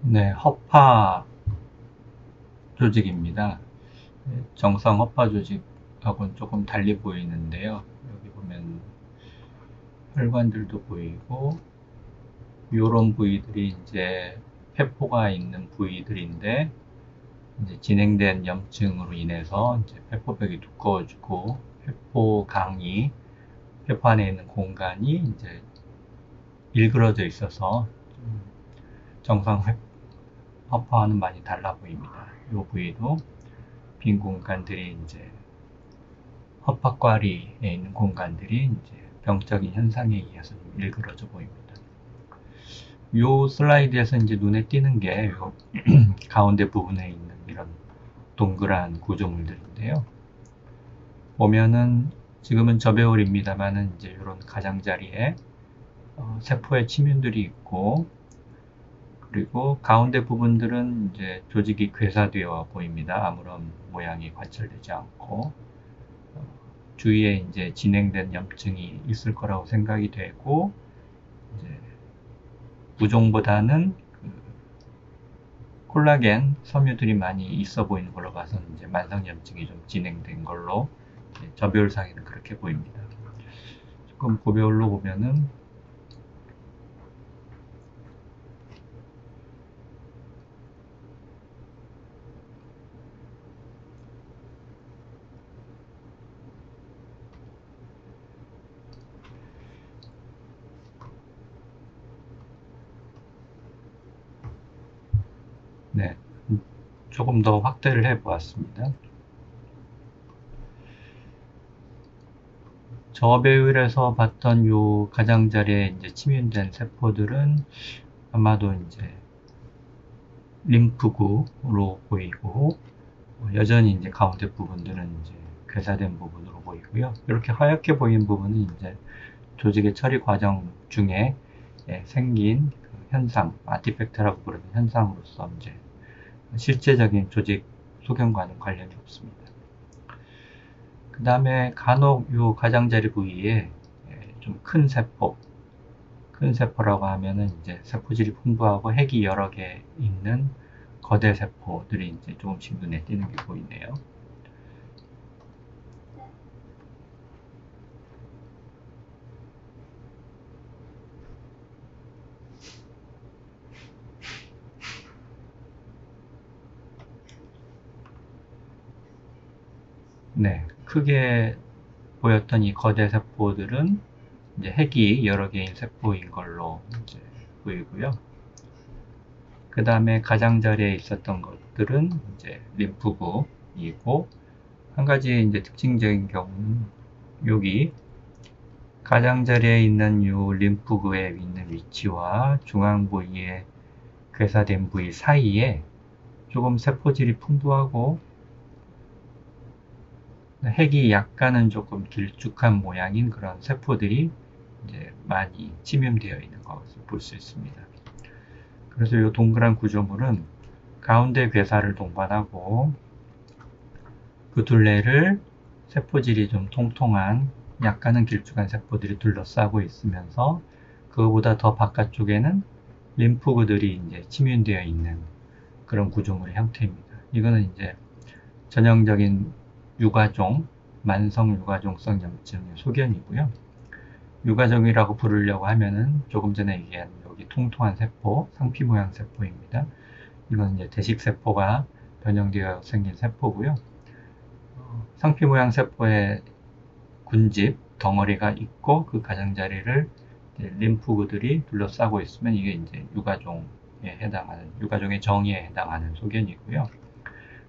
네, 허파 조직입니다. 정상 허파 조직하고는 조금 달리 보이는데요. 여기 보면 혈관들도 보이고, 이런 부위들이 이제 폐포가 있는 부위들인데, 이제 진행된 염증으로 인해서 이제 폐포벽이 두꺼워지고, 폐포강이, 폐포 안에 있는 공간이 이제 일그러져 있어서 정상 허파와는 많이 달라 보입니다. 이 부위도 빈 공간들이 이제 허파과리에 있는 공간들이 이제 병적인 현상에 의해서 좀 일그러져 보입니다. 요 슬라이드에서 이제 눈에 띄는 게 요 가운데 부분에 있는 이런 동그란 구조물들인데요. 보면은 지금은 저배울입니다만은 이제 이런 가장자리에 세포의 침윤들이 있고, 그리고 가운데 부분들은 이제 조직이 괴사되어 보입니다. 아무런 모양이 관찰되지 않고 주위에 이제 진행된 염증이 있을 거라고 생각이 되고, 이제 무종보다는 그 콜라겐 섬유들이 많이 있어 보이는 걸로 봐서 이제 만성염증이 좀 진행된 걸로 저배울상에는 그렇게 보입니다. 조금 고배울로 보면은 네, 조금 더 확대를 해 보았습니다. 저배율에서 봤던 요 가장자리에 이제 침윤된 세포들은 아마도 이제 림프구로 보이고, 여전히 이제 가운데 부분들은 이제 괴사된 부분으로 보이고요. 이렇게 하얗게 보이는 부분은 이제 조직의 처리 과정 중에 생긴 그 현상, 아티팩트라고 부르는 현상으로서 이제 실제적인 조직 소견과는 관련이 없습니다. 그 다음에 간혹 요 가장자리 부위에 좀 큰 세포라고 하면은 이제 세포질이 풍부하고 핵이 여러 개 있는 거대 세포들이 이제 조금씩 눈에 띄는 게 보이네요. 네, 크게 보였던 이 거대 세포들은 이제 핵이 여러 개인 세포인 걸로 이제 보이고요. 그 다음에 가장자리에 있었던 것들은 이제 림프구이고, 한 가지 이제 특징적인 경우는 여기 가장자리에 있는 요 림프구에 있는 위치와 중앙 부위에 괴사된 부위 사이에 조금 세포질이 풍부하고 핵이 약간은 조금 길쭉한 모양인 그런 세포들이 이제 많이 침입되어 있는 것을 볼 수 있습니다. 그래서 이 동그란 구조물은 가운데 괴사를 동반하고 그 둘레를 세포질이 좀 통통한 약간은 길쭉한 세포들이 둘러싸고 있으면서 그거보다 더 바깥쪽에는 림프구들이 이제 침윤되어 있는 그런 구조물의 형태입니다. 이거는 이제 전형적인 유가종, 만성 유가종성 염증의 소견이고요. 유가종이라고 부르려고 하면은 조금 전에 얘기한 여기 통통한 세포, 상피 모양 세포입니다. 이건 이제 대식세포가 변형되어 생긴 세포고요. 상피 모양 세포에 군집, 덩어리가 있고 그 가장자리를 림프구들이 둘러싸고 있으면 이게 이제 유가종의 정의에 해당하는 소견이고요.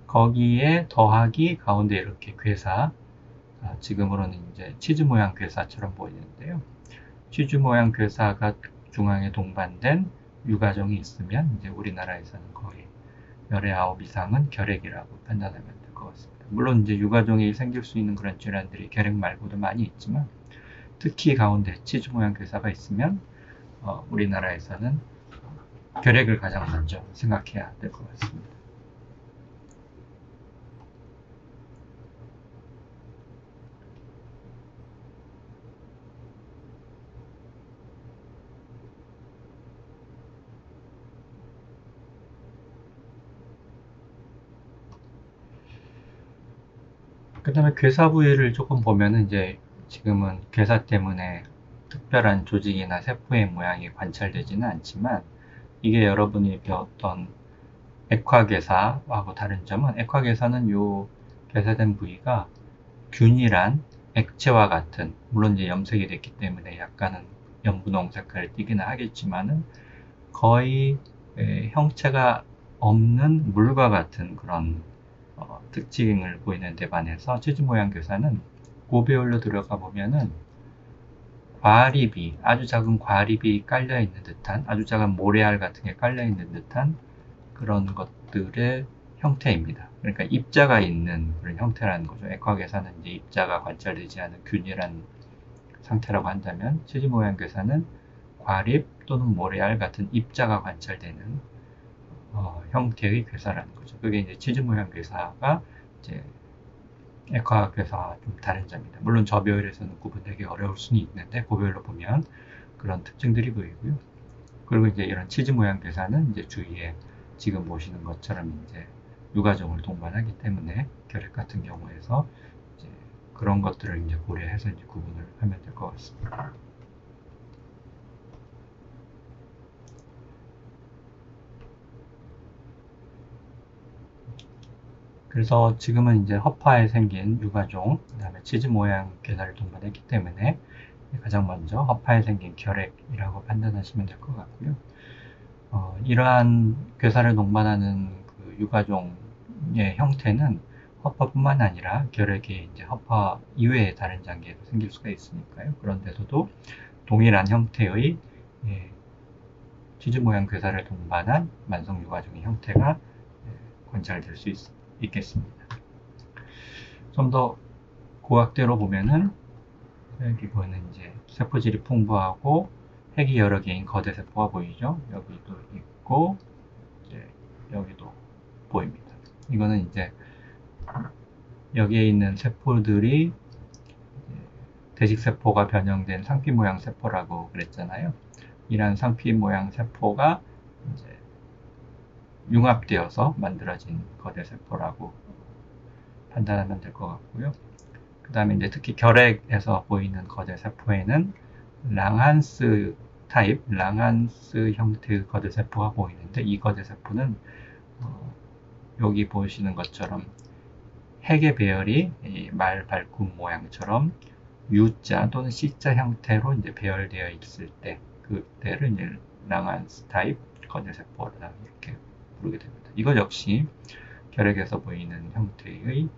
거기에 더하기 가운데 이렇게 괴사, 지금으로는 이제 치즈 모양 괴사처럼 보이는데요. 치즈 모양 괴사가 중앙에 동반된 유가종이 있으면 이제 우리나라에서는 거의 열의 9 이상은 결핵이라고 판단하면 될 것 같습니다. 물론 이제 유가종이 생길 수 있는 그런 질환들이 결핵 말고도 많이 있지만 특히 가운데 치즈 모양 괴사가 있으면 우리나라에서는 결핵을 가장 먼저 생각해야 될 것 같습니다. 그다음에 괴사 부위를 조금 보면은 이제 지금은 괴사 때문에 특별한 조직이나 세포의 모양이 관찰되지는 않지만 이게 여러분이 배웠던 액화괴사하고 다른 점은 액화괴사는 요 괴사된 부위가 균일한 액체와 같은 물론 이제 염색이 됐기 때문에 약간은 연분홍 색깔을 띠기는 하겠지만은 거의 형체가 없는 물과 같은 그런 특징을 보이는 데 반해서 치즈 모양 괴사는 고배율로 들어가 보면은 과립이 아주 작은 과립이 깔려 있는 듯한 아주 작은 모래알 같은 게 깔려 있는 듯한 그런 것들의 형태입니다. 그러니까 입자가 있는 그런 형태라는 거죠. 액화괴사는 이제 입자가 관찰되지 않은 균일한 상태라고 한다면 치즈 모양 괴사는 과립 또는 모래알 같은 입자가 관찰되는 형태의 괴사라는 거죠. 그게 이제 치즈 모양 괴사가 이제 액화괴사와 좀 다른 점입니다. 물론 저배율에서는 구분되기 어려울 수는 있는데 고배율로 보면 그런 특징들이 보이고요. 그리고 이제 이런 치즈 모양 괴사는 이제 주위에 지금 보시는 것처럼 이제 유가종을 동반하기 때문에 결핵 같은 경우에서 이제 그런 것들을 이제 고려해서 이제 구분을 하면 될 것 같습니다. 그래서 지금은 이제 허파에 생긴 유가종, 그 다음에 치즈 모양 괴사를 동반했기 때문에 가장 먼저 허파에 생긴 결핵이라고 판단하시면 될 것 같고요. 이러한 괴사를 동반하는 그 유가종의 형태는 허파뿐만 아니라 결핵이 이제 허파 이외의 다른 장기에도 생길 수가 있으니까요. 그런데서도 동일한 형태의 치즈 모양 괴사를 동반한 만성 유가종의 형태가 관찰될 수 있겠습니다. 좀 더 고학대로 보면은 여기 보는 이제 세포질이 풍부하고 핵이 여러 개인 거대 세포가 보이죠. 여기도 있고 이제 여기도 보입니다. 이거는 이제 여기에 있는 세포들이 대식 세포가 변형된 상피 모양 세포라고 그랬잖아요. 이런 상피 모양 세포가 이제 융합되어서 만들어진 거대 세포라고 판단하면 될 것 같고요. 그 다음에 이제 특히 결핵에서 보이는 거대 세포에는 랑한스 타입, 랑한스 형태의 거대 세포가 보이는데 이 거대 세포는 여기 보시는 것처럼 핵의 배열이 말 발굽 모양처럼 U자 또는 C자 형태로 이제 배열되어 있을 때 그때를 이제 랑한스 타입 거대 세포라 이렇게 부르게 됩니다. 이것 역시 결핵에서 보이는 형태의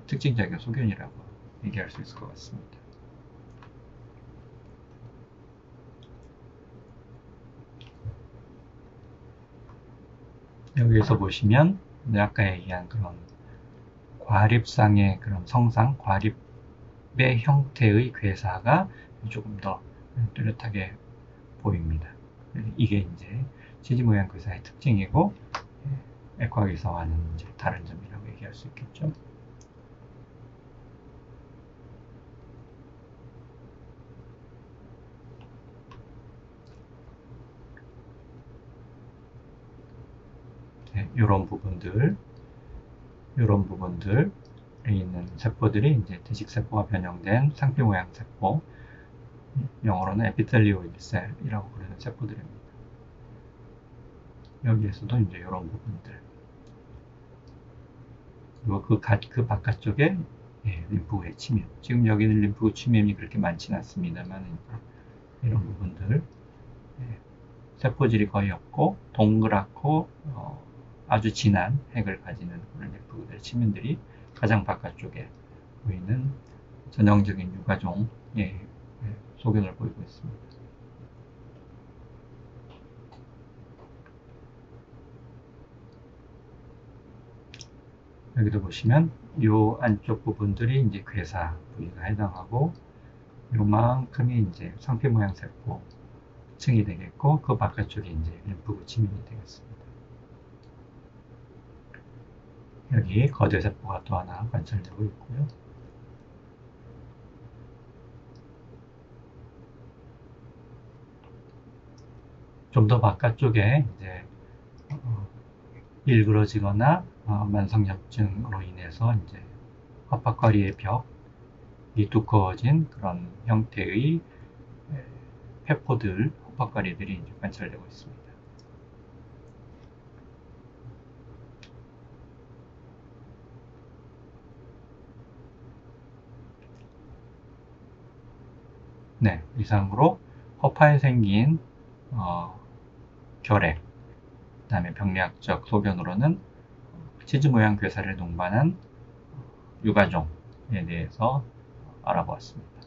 특징적인 소견이라고 얘기할 수 있을 것 같습니다. 여기에서 보시면 아까 얘기한 그런 과립상의 그런 성상, 과립의 형태의 괴사가 조금 더 뚜렷하게 보입니다. 이게 이제 치즈 모양 괴사의 특징이고 액화괴사와는 이제 다른 점이라고 얘기할 수 있겠죠. 이런 부분들에 있는 세포들이 이제 대식세포가 변형된 상피 모양 세포, 영어로는 에피텔리오이드 셀이라고 부르는 세포들입니다. 여기에서도 이제 이런 부분들, 그리고 그 바깥쪽에 림프구의 침입. 지금 여기는 림프구 침입이 그렇게 많지는 않습니다만 이런 부분들, 세포질이 거의 없고 동그랗고 아주 진한 핵을 가지는 그런 림프구들의 침입들이 가장 바깥쪽에 보이는 전형적인 유가종의 소견을 보이고 있습니다. 여기도 보시면 이 안쪽 부분들이 이제 괴사 부위가 해당하고 요만큼이 이제 상피 모양 세포층이 되겠고 그 바깥쪽에 이제 림프구 침입이 되겠습니다. 여기 거대 세포가 또 하나 관찰되고 있고요. 좀 더 바깥쪽에 이제 일그러지거나 만성염증으로 인해서 이제 허파거리의 벽이 두꺼워진 그런 형태의 회포들, 허파거리들이 이제 관찰되고 있습니다. 네, 이상으로 허파에 생긴 결핵, 그 다음에 병리학적 소견으로는 치즈 모양 괴사를 동반한 유가종에 대해서 알아보았습니다.